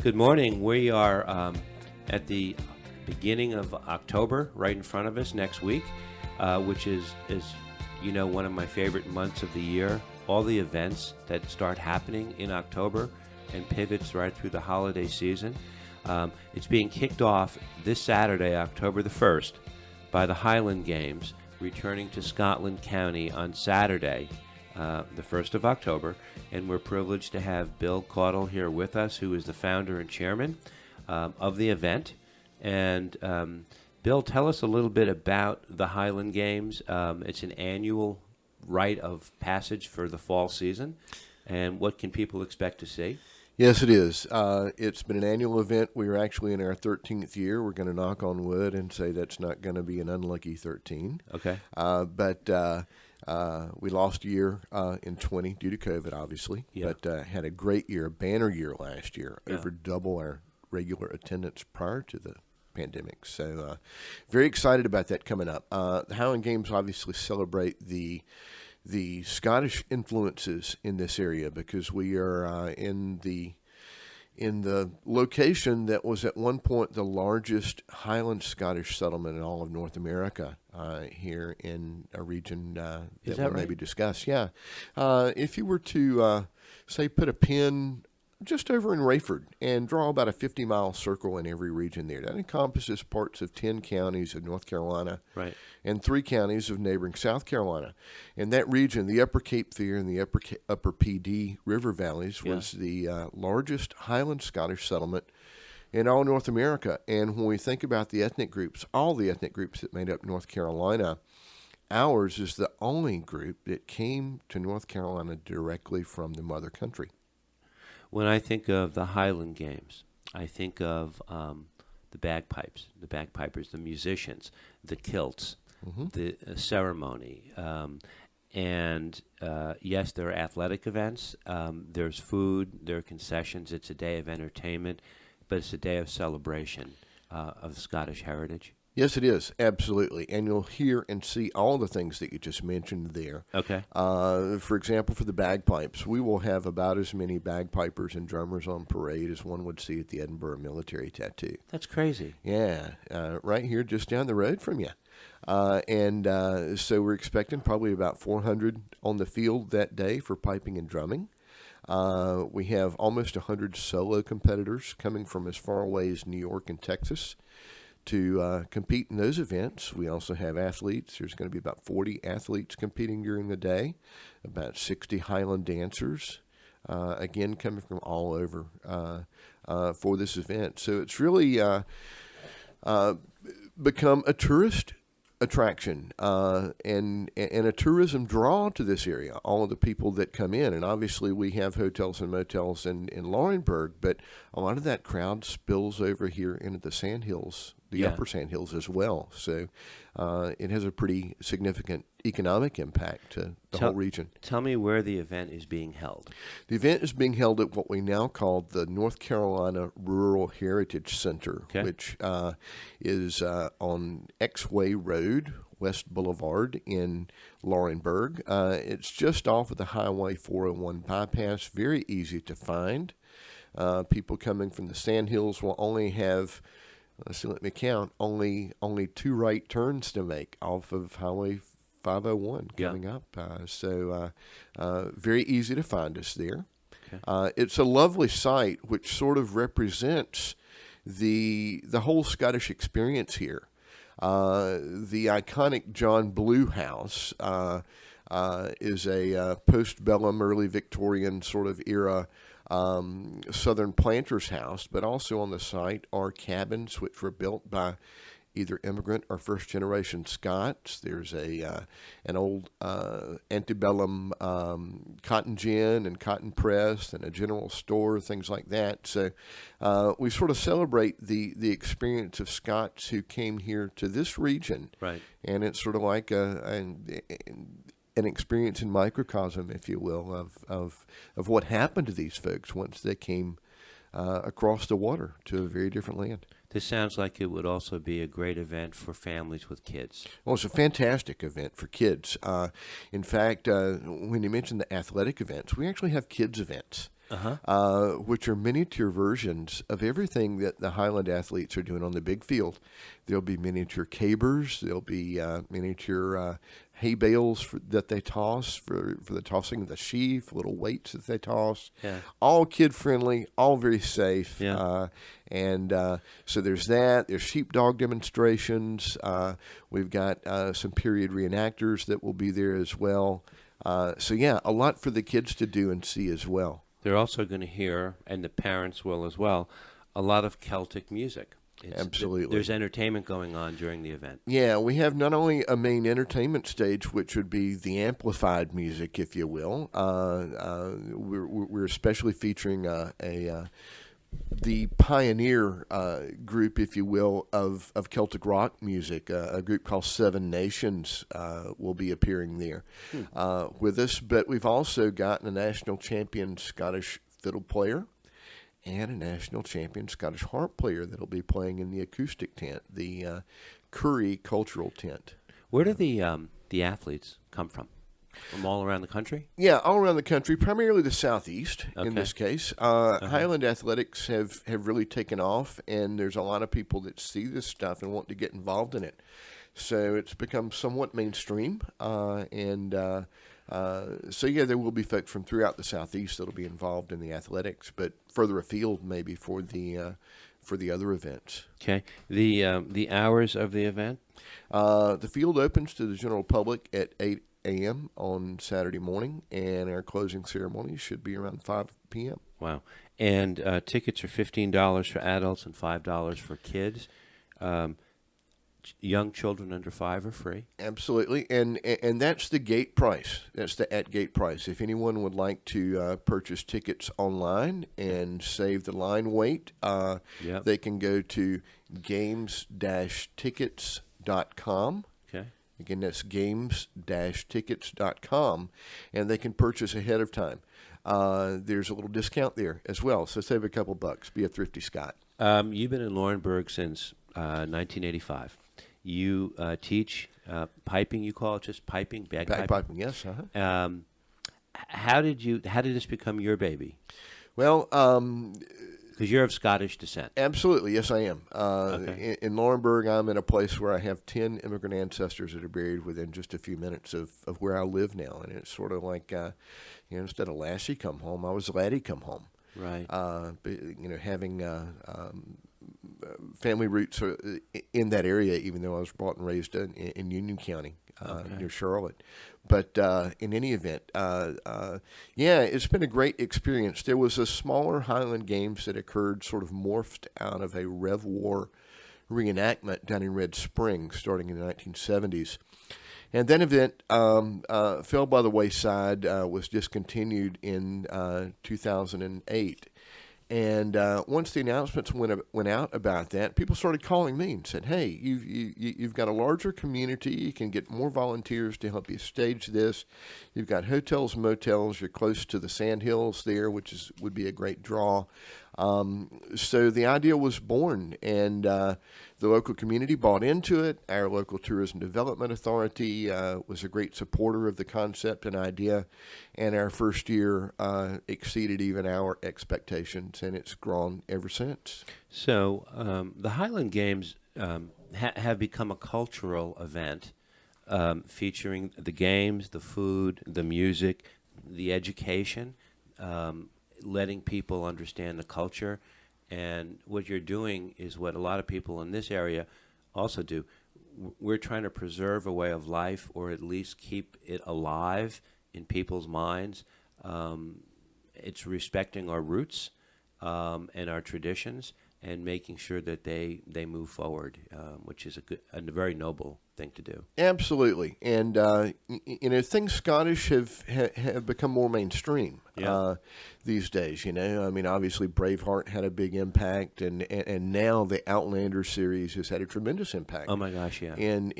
Good morning. We are at the beginning of October, right in front of us next week, which is one of my favorite months of the year. All the events that start happening in October and pivots right through the holiday season. It's being kicked off this Saturday, October the 1st, by the Highland Games, returning to Scotland County on Saturday, the 1st of October, and we're privileged to have Bill Caudill here with us, who is the founder and chairman of the event. And Bill, tell us a little bit about the Highland Games. It's an annual rite of passage for the fall season, and what can people expect to see? Yes, it is. It's been an annual event. We are actually in our 13th year. We're going to knock on wood and say that's not going to be an unlucky 13. Okay. But we lost a year in 20 due to COVID, obviously. Yeah. But had a great year, a banner year last year, Yeah. over double our regular attendance prior to the pandemic. So very excited about that coming up. The Highland Games obviously celebrate the Scottish influences in this area, because we are in the location that was at one point the largest Highland Scottish settlement in all of North America, here in a region that we'll maybe discuss. Yeah. If you were to, say, put a pin just over in Rayford and draw about a 50-mile circle in every region there, that encompasses parts of 10 counties of North Carolina, Right. and 3 counties of neighboring South Carolina. And that region, the Upper Cape Fear and the Upper PD River Valleys, was the largest Highland Scottish settlement in all North America. And when we think about the ethnic groups, all the ethnic groups that made up North Carolina, ours is the only group that came to North Carolina directly from the mother country. When I think of the Highland Games, I think of the bagpipes, the bagpipers, the musicians, the kilts, the ceremony. And yes, there are athletic events. There's food, there are concessions. It's a day of entertainment, but it's a day of celebration of Scottish heritage. Yes, it is, absolutely. And you'll hear and see all the things that you just mentioned there. Okay. For example, for the bagpipes, we will have about as many bagpipers and drummers on parade as one would see at the Edinburgh Military Tattoo. That's crazy. Yeah, right here just down the road from you. So we're expecting probably about 400 on the field that day for piping and drumming. We have almost 100 solo competitors coming from as far away as New York and Texas to compete in those events. We also have athletes. There's going to be about 40 athletes competing during the day, about 60 Highland dancers, again, coming from all over for this event. So it's really become a tourist attraction and a tourism draw to this area, all of the people that come in. And obviously we have hotels and motels in Laurinburg, but a lot of that crowd spills over here into the Sandhills, the upper Sandhills as well. So it has a pretty significant economic impact to the whole region. Tell me where the event is being held. The event is being held at what we now call the North Carolina Rural Heritage Center, which is on X-Way Road, West Boulevard in Laurinburg. It's just off of the Highway 401 bypass, very easy to find. People coming from the Sandhills will only have, let me count, only 2 right turns to make off of Highway 501 coming up. So very easy to find us there. Okay. It's a lovely site which sort of represents the whole Scottish experience here. The iconic John Blue House is a post-bellum, early Victorian sort of era Southern planter's house, but also on the site are cabins which were built by either immigrant or first-generation Scots. There's an old antebellum cotton gin and cotton press and a general store, things like that. So we sort of celebrate the experience of Scots who came here to this region. Right. And it's sort of like an experience in microcosm, if you will, of what happened to these folks once they came across the water to a very different land. This sounds like it would also be a great event for families with kids. Well, it's a fantastic event for kids. In fact, when you mentioned the athletic events, we actually have kids events. which are miniature versions of everything that the Highland athletes are doing on the big field. There'll be miniature cabers. There'll be miniature hay bales that they toss for the tossing of the sheaf, little weights that they toss. Yeah. All kid-friendly, all very safe. Yeah. So there's that. There's sheepdog demonstrations. We've got some period reenactors that will be there as well. So, yeah, a lot for the kids to do and see as well. They're also going to hear, and the parents will as well, a lot of Celtic music. Absolutely. There's entertainment going on during the event. Yeah, we have not only a main entertainment stage, which would be the amplified music, if you will. We're especially featuring the pioneer group, if you will, of Celtic rock music. A group called Seven Nations will be appearing there with us. But we've also gotten a national champion Scottish fiddle player and a national champion Scottish harp player that'll be playing in the acoustic tent, the Curry Cultural Tent. Where do the athletes come from? From all around the country? Yeah, all around the country, primarily the southeast in this case. Highland athletics have really taken off, and there's a lot of people that see this stuff and want to get involved in it. So it's become somewhat mainstream, so yeah, there will be folks from throughout the southeast that'll be involved in the athletics, but further afield maybe for the other events. Okay. The hours of the event? The field opens to the general public at 8 a.m. on Saturday morning, and our closing ceremony should be around 5 p.m. Wow. And tickets are $15 for adults and $5 for kids. Young children under 5 are free. Absolutely, and that's the gate price. That's the at-gate price. If anyone would like to purchase tickets online and save the line wait, they can go to games-tickets.com. Okay. Again, that's games-tickets.com, and they can purchase ahead of time. There's a little discount there as well, so save a couple bucks. Be a thrifty Scot. You've been in Laurinburg since 1985. You teach piping. You call it just piping, bagpiping. Yes. How did this become your baby? Well, because you're of Scottish descent. Absolutely, yes, I am. Okay. In Laurinburg, I'm in a place where I have 10 immigrant ancestors that are buried within just a few minutes of where I live now, and it's sort of like, instead of Lassie come home, I was Laddie come home. Right. Having family roots in that area, even though I was brought and raised in Union County near Charlotte. But in any event, it's been a great experience. There was a smaller Highland Games that occurred, sort of morphed out of a Rev War reenactment down in Red Springs starting in the 1970s. And that event fell by the wayside, was discontinued in 2008. And once the announcements went out about that, people started calling me and said, "Hey, you've got a larger community. You can get more volunteers to help you stage this. You've got hotels, motels. You're close to the Sandhills there, which would be a great draw." So the idea was born, and the local community bought into it. Our local tourism development authority was a great supporter of the concept and idea, and our first year exceeded even our expectations, and it's grown ever since. So the Highland Games have become a cultural event featuring the games, the food, the music, the education, letting people understand the culture. And what you're doing is what a lot of people in this area also do. We're trying to preserve a way of life, or at least keep it alive in people's minds. It's respecting our roots and our traditions, and making sure that they move forward, which is a very noble thing to do. Absolutely, and things Scottish have become more mainstream these days. Obviously Braveheart had a big impact, and now the Outlander series has had a tremendous impact. Oh my gosh, yeah. In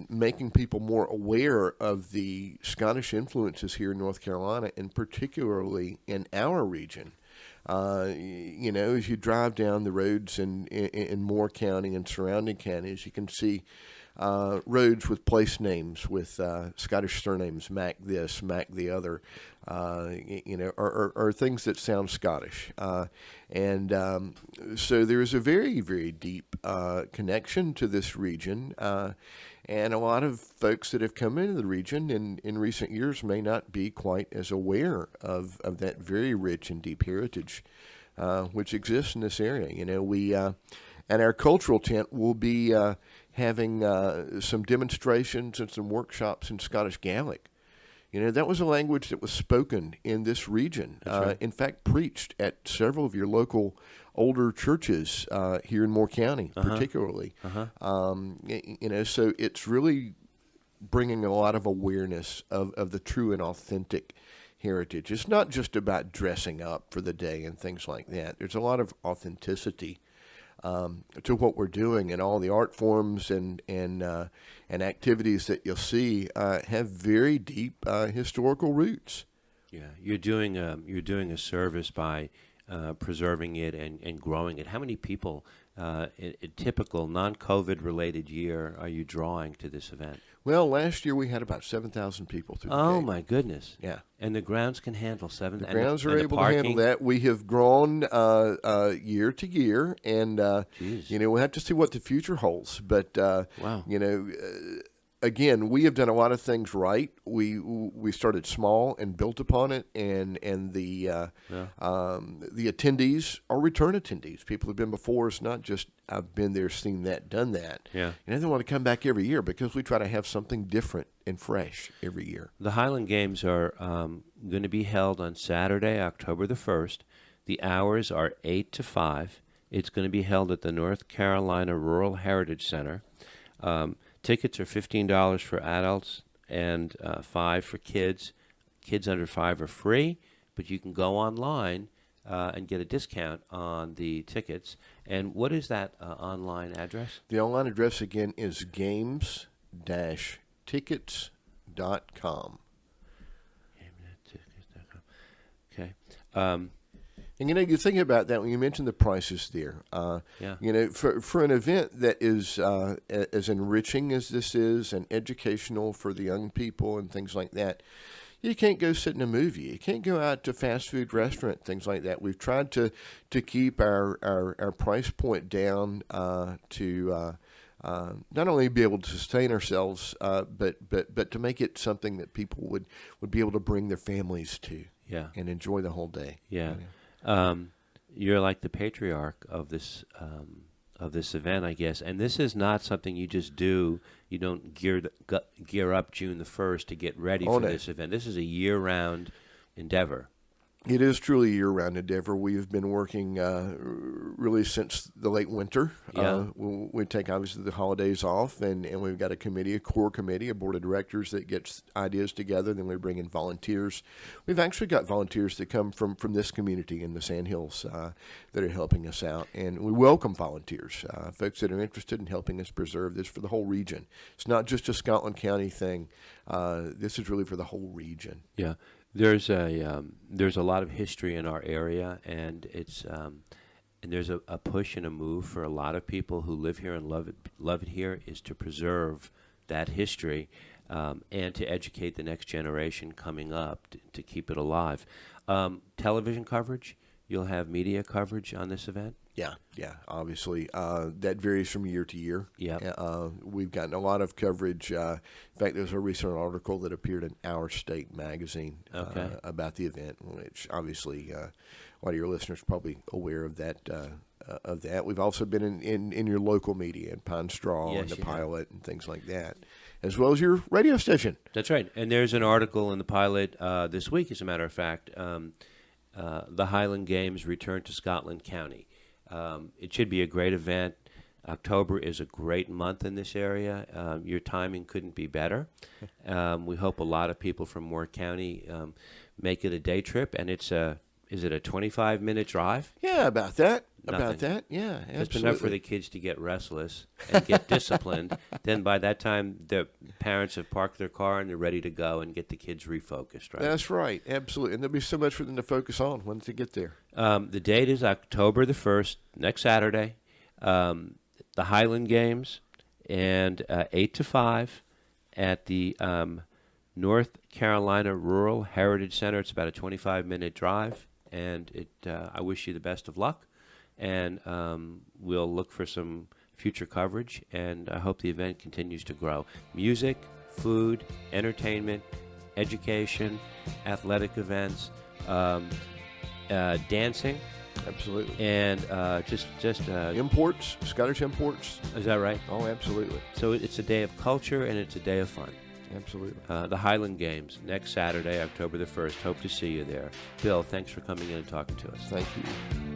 making people more aware of the Scottish influences here in North Carolina, and particularly in our region. As you drive down the roads in Moore County and surrounding counties, you can see roads with place names, with Scottish surnames, Mac this, Mac the other, or things that sound Scottish. So there is a very, very deep connection to this region. And a lot of folks that have come into the region in recent years may not be quite as aware of that very rich and deep heritage which exists in this area. We at our cultural tent will be having some demonstrations and some workshops in Scottish Gaelic. That was a language that was spoken in this region. Right. In fact, preached at several of your local older churches here in Moore County, particularly. So it's really bringing a lot of awareness of the true and authentic heritage. It's not just about dressing up for the day and things like that. There's a lot of authenticity to what we're doing, and all the art forms and activities that you'll see have very deep historical roots. Yeah, you're doing a service by preserving it and growing it. How many people, in a typical non-COVID related year, are you drawing to this event? Well, last year we had about 7,000 people through the Oh, gate. my goodness. Yeah. And the grounds can handle seven. The grounds are able to handle that. We have grown year to year, and we'll have to see what the future holds. But wow. Again, we have done a lot of things right. We started small and built upon it, and the attendees are return attendees. People who've been before us, not just I've been there, seen that, done that. Yeah. And they want to come back every year because we try to have something different and fresh every year. The Highland Games are going to be held on Saturday, October the 1st. The hours are 8 to 5. It's going to be held at the North Carolina Rural Heritage Center. Tickets are $15 for adults and $5 for kids. Kids under 5 are free, but you can go online and get a discount on the tickets. And what is that online address? The online address, again, is games-tickets.com. Okay. And you think about that when you mentioned the prices there. For an event that is as enriching as this is and educational for the young people and things like that, you can't go sit in a movie. You can't go out to fast food restaurant, things like that. We've tried to keep our price point down to not only be able to sustain ourselves, but to make it something that people would be able to bring their families to, and enjoy the whole day. Yeah. You're like the patriarch of this event, I guess. And this is not something you just do. You don't gear up June the 1st to get ready for this event. This is a year-round endeavor. It is truly a year-round endeavor. We have been working really since the late winter. Yeah. We take, obviously, the holidays off, and we've got a core committee, a board of directors that gets ideas together. Then we bring in volunteers. We've actually got volunteers that come from this community in the Sandhills that are helping us out, and we welcome volunteers, folks that are interested in helping us preserve this for the whole region. It's not just a Scotland County thing. This is really for the whole region. Yeah. There's a lot of history in our area, and it's and there's a push and a move for a lot of people who live here and love it here is to preserve that history and to educate the next generation coming up to keep it alive. Television coverage, you'll have media coverage on this event? Yeah, obviously. That varies from year to year. Yeah. We've gotten a lot of coverage. In fact, there was a recent article that appeared in Our State magazine about the event, which obviously a lot of your listeners are probably aware of that. We've also been in your local media, in Pine Straw and the Pilot and things like that, as well as your radio station. That's right. And there's an article in the Pilot this week, as a matter of fact. The Highland Games return to Scotland County. It should be a great event. October is a great month in this area. Your timing couldn't be better. We hope a lot of people from Moore County make it a day trip, and is it a 25-minute drive? Yeah, about that. Nothing. About that, yeah, absolutely. It's enough for the kids to get restless and get disciplined. Then by that time, the parents have parked their car and they're ready to go and get the kids refocused, right? That's right, absolutely. And there'll be so much for them to focus on once they get there. The date is October the 1st, next Saturday. The Highland Games, and 8 to 5 at the North Carolina Rural Heritage Center. It's about a 25-minute drive, and I wish you the best of luck, and we'll look for some future coverage, and I hope the event continues to grow. Music, food, entertainment, education, athletic events, dancing. Absolutely. And just imports, Scottish imports. Is that right? Oh, absolutely. So it's a day of culture and it's a day of fun. Absolutely. The Highland Games next Saturday, October the 1st. Hope to see you there. Bill, thanks for coming in and talking to us. Thank you.